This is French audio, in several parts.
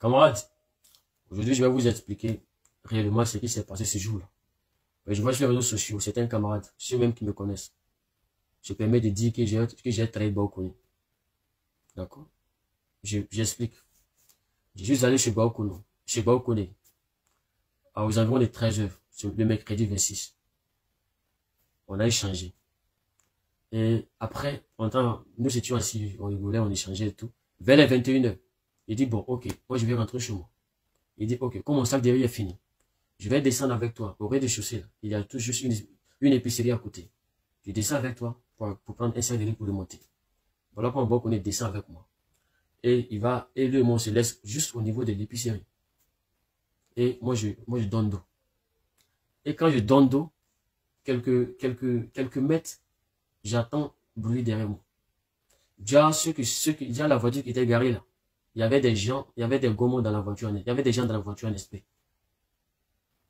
Camarades, aujourd'hui, je vais vous expliquer réellement ce qui s'est passé ce jour-là. Je vois sur les réseaux sociaux, c'est un camarade, ceux même qui me connaissent. Je permets de dire que j'ai trahi Baokone. D'accord? J'explique. Je suis allé chez Baokone, aux environs de 13 h, le mercredi 26. On a échangé. Et après, nous étions assis, on rigolait, on échangeait et tout. Vers les 21 h, il dit, bon, ok, moi je vais rentrer chez moi. Il dit, ok, comme mon sac derrière est fini, je vais descendre avec toi au rez-de-chaussée. Là. Il y a tout juste une épicerie à côté. Je descends avec toi pour prendre un sac de riz pour le monter. Voilà quand Baokone descend avec moi. Et lui et moi on se laisse juste au niveau de l'épicerie. Et moi je donne dos. Et quand je donne dos, quelques mètres, j'entends bruit derrière moi. Déjà, déjà la voiture qui était garée là, il y avait des gens, il y avait des gomons dans la voiture, il y avait des gens dans la voiture en esprit.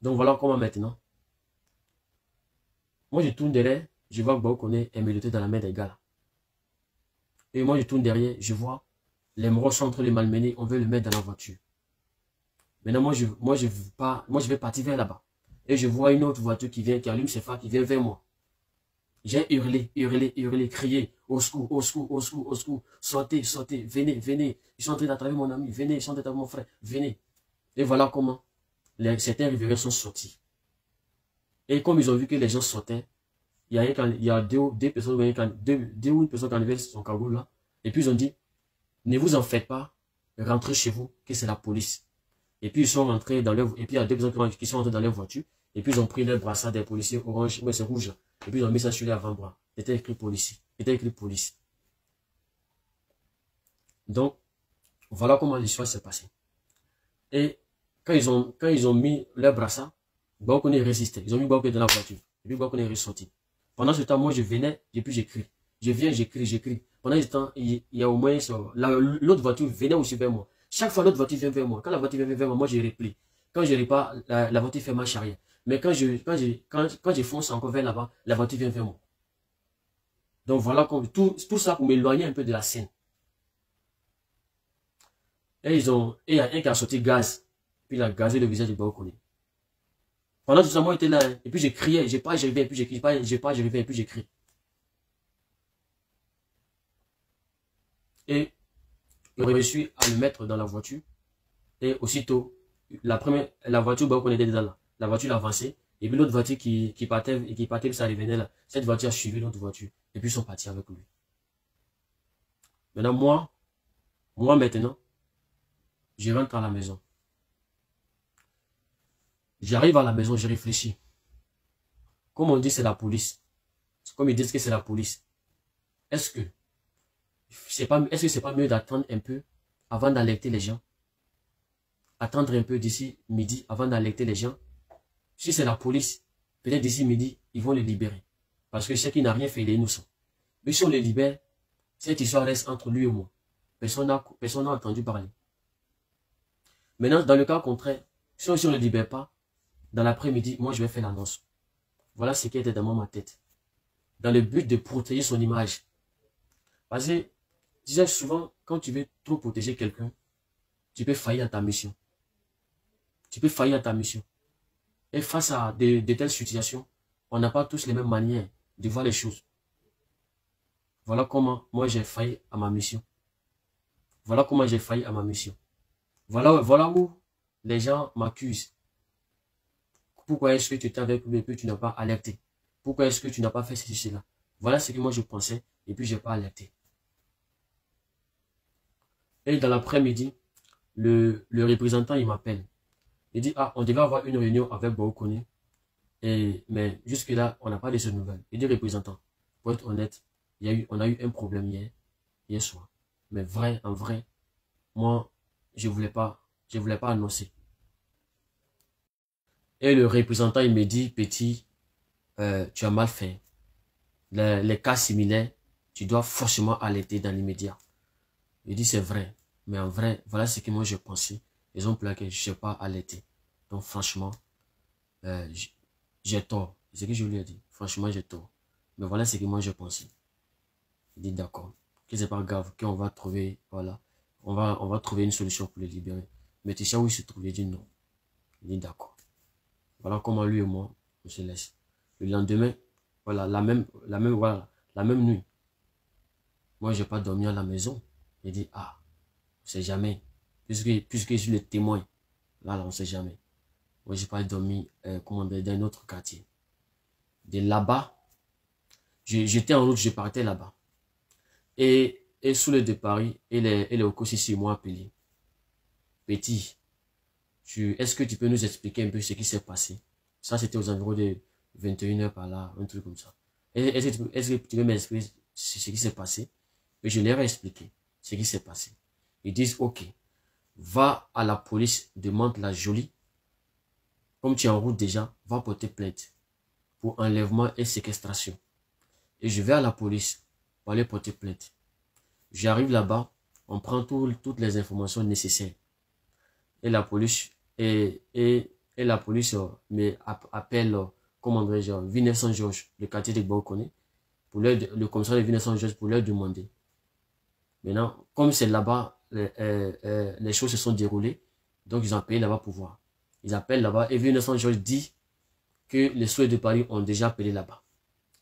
Donc voilà comment maintenant. Moi je tourne derrière, je vois que Baokone est menotté dans la main des gars là. Et moi je tourne derrière, je vois les morts sont en train de le malmener, on veut le mettre dans la voiture. Maintenant moi je vais partir vers là-bas. Et je vois une autre voiture qui vient, qui allume ses phares, qui vient vers moi. J'ai hurlé, crié, au secours, au secours, au secours, au secours, sortez, venez, ils sont en train d'attraper mon ami, venez, ils sont en train d'attraper mon frère, venez. Et voilà comment certains riverains sont sortis. Et comme ils ont vu que les gens sortaient, il y a deux personnes, deux ou une personne qui enlevait son cagoule là, et puis ils ont dit, ne vous en faites pas, rentrez chez vous, que c'est la police. Et puis ils sont rentrés dans leur, et puis il y a deux personnes qui sont rentrées dans leur voiture, et puis ils ont pris leur brassard des policiers orange, mais c'est rouge là. Et puis ils ont mis ça sur les avant-bras. C'était écrit policier. C'était écrit police. Donc, voilà comment l'histoire s'est passée. Et quand ils ont mis leur brassard, Baokone résistait. Ils ont mis Baokone dans la voiture. Et puis Baokone est ressorti. Pendant ce temps, moi je venais, et puis j'écris. Je viens, j'écris. Pendant ce temps, il y a au moins l'autre voiture venait aussi vers moi. Chaque fois l'autre voiture vient vers moi. Quand la voiture vient vers moi, moi je replie. Quand je repars, la voiture fait marche arrière. Mais quand je fonce encore vers là-bas, la voiture vient vers moi. Donc voilà, tout ça pour m'éloigner un peu de la scène. Et il y a un qui a sorti gaz. Puis il a gazé le visage de Baokone. Pendant tout ça, moi j'étais là. Et puis j'ai crié, j'ai pas, j'arrivais, et puis j'écris, j'arrivais, et puis j'écris. Et j'ai réussi à le mettre dans la voiture. Et aussitôt, la voiture Baokone était dedans là. La voiture avançait. Et puis l'autre voiture qui partait, puis ça revenait là. Cette voiture a suivi l'autre voiture. Et puis ils sont partis avec lui. Maintenant, moi maintenant, je rentre à la maison. J'arrive à la maison, je réfléchis. Comme on dit, c'est la police. Comme ils disent que c'est la police. Est-ce que c'est pas mieux d'attendre un peu avant d'alerter les gens? Attendre un peu d'ici midi avant d'alerter les gens. Si c'est la police, peut-être d'ici midi, ils vont le libérer. Parce que je sais qu'il n'a rien fait, il est innocent. Mais si on le libère, cette histoire reste entre lui et moi. Personne n'a entendu parler. Maintenant, dans le cas contraire, si on ne le libère pas, dans l'après-midi, moi je vais faire l'annonce. Voilà ce qui était dans ma tête. Dans le but de protéger son image. Parce que, je disais souvent, quand tu veux trop protéger quelqu'un, tu peux faillir à ta mission. Tu peux faillir à ta mission. Et face à de telles situations, on n'a pas tous les mêmes manières de voir les choses. Voilà comment moi j'ai failli à ma mission. Voilà comment j'ai failli à ma mission. Voilà où les gens m'accusent. Pourquoi est-ce que tu étais avec lui et puis tu n'as pas alerté? Pourquoi est-ce que tu n'as pas fait ceci, cela? Voilà ce que moi je pensais et puis je n'ai pas alerté. Et dans l'après-midi, le représentant il m'appelle. Il dit, ah, on devait avoir une réunion avec Baokone. Mais jusque-là, on n'a pas de ces nouvelles. Il dit, représentant, pour être honnête, on a eu un problème hier soir. Mais en vrai, moi, je voulais pas annoncer. Et le représentant, il me dit, petit, tu as mal fait. Les cas similaires, tu dois forcément alerter dans l'immédiat. Il dit, c'est vrai. Mais en vrai, voilà ce que moi je pensais. Raison pour laquelle je n'ai pas alerté. Donc franchement, j'ai tort. C'est ce que je lui ai dit. Franchement, j'ai tort. Mais voilà ce que moi je pensais. Il dit, d'accord. Que c'est pas grave, qu'on va trouver, voilà. On va trouver une solution pour le libérer. mais tu sais où il se trouve? Il dit non. Il dit d'accord. Voilà comment lui et moi, on se laisse. Le lendemain, voilà, la même nuit. Moi, j'ai pas dormi à la maison. Il dit, ah, on sait jamais. Puisque je suis le témoin. Là, on sait jamais. Moi, j'ai pas dormi, dans un autre quartier. De là-bas, j'étais en route, je partais là-bas. Et sous le de Paris, et les Okosisi m'ont appelé. Petit, est-ce que tu peux nous expliquer un peu ce qui s'est passé? Ça, c'était aux environs de 21h par là, un truc comme ça. Est-ce que tu peux m'expliquer ce qui s'est passé? Et je leur ai expliqué ce qui s'est passé. Ils disent, ok, va à la police de Mantes-la-Jolie. Comme tu es en route déjà, va porter plainte pour enlèvement et séquestration. Et je vais à la police pour aller porter plainte. J'arrive là-bas, on prend toutes les informations nécessaires. Et la police, appelle, comment dirais-je, Villeneuve-Saint-Georges, le quartier de Bocone, pour le commissariat de Villeneuve-Saint-Georges pour leur demander. Maintenant, comme c'est là-bas, les choses se sont déroulées, donc ils ont appelé là-bas pour voir. Ils appellent là-bas et Villeneuve-Saint-Georges dit que les soins de Paris ont déjà appelé là-bas.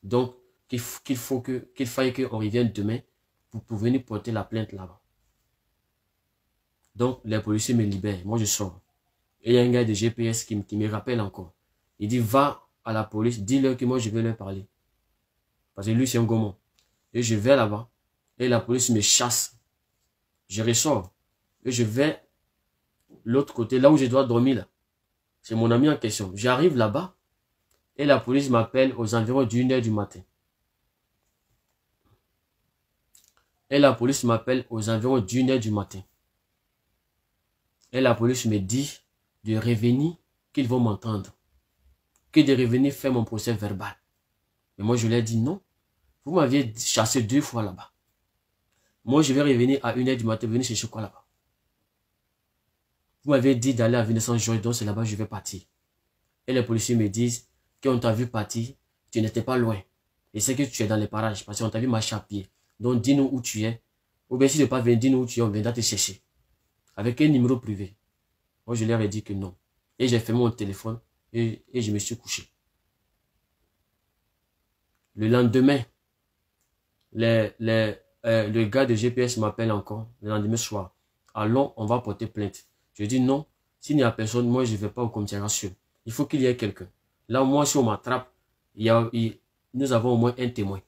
Donc, qu'il faille qu'on revienne demain pour venir porter la plainte là-bas. Donc, les policiers me libèrent. Moi, je sors. Et il y a un gars de GPS qui me rappelle encore. Il dit, va à la police, dis-leur que moi, je vais leur parler. Parce que lui, c'est un gourmand. Et je vais là-bas. Et la police me chasse. Je ressors. Et je vais l'autre côté, là où je dois dormir. Là. C'est mon ami en question. J'arrive là-bas. Et la police m'appelle aux environs d'1h du matin. Et la police m'appelle aux environs d'1h du matin. Et la police me dit de revenir, qu'ils vont m'entendre. Que de revenir faire mon procès verbal. Mais moi, je leur ai dit non. Vous m'aviez chassé 2 fois là-bas. Moi, je vais revenir à 1h du matin, venir chercher quoi là-bas. Vous m'avez dit d'aller à Villeneuve-Saint-Georges, donc c'est là-bas que je vais partir. Et les policiers me disent qu'on t'a vu partir, tu n'étais pas loin. Et c'est que tu es dans les parages, parce qu'on t'a vu marcher à pied. Donc dis-nous où tu es. Ou bien si tu n'es pas venu, dis-nous où tu es, on viendra te chercher. Avec un numéro privé. Moi, je leur ai dit que non. Et j'ai fermé mon téléphone et je me suis couché. Le lendemain, le gars de GPS m'appelle encore, le lendemain soir. Allons, on va porter plainte. Je dis non, s'il n'y a personne, moi je ne vais pas au commissariat seul. Il faut qu'il y ait quelqu'un. Là, moi, si on m'attrape, nous avons au moins un témoin.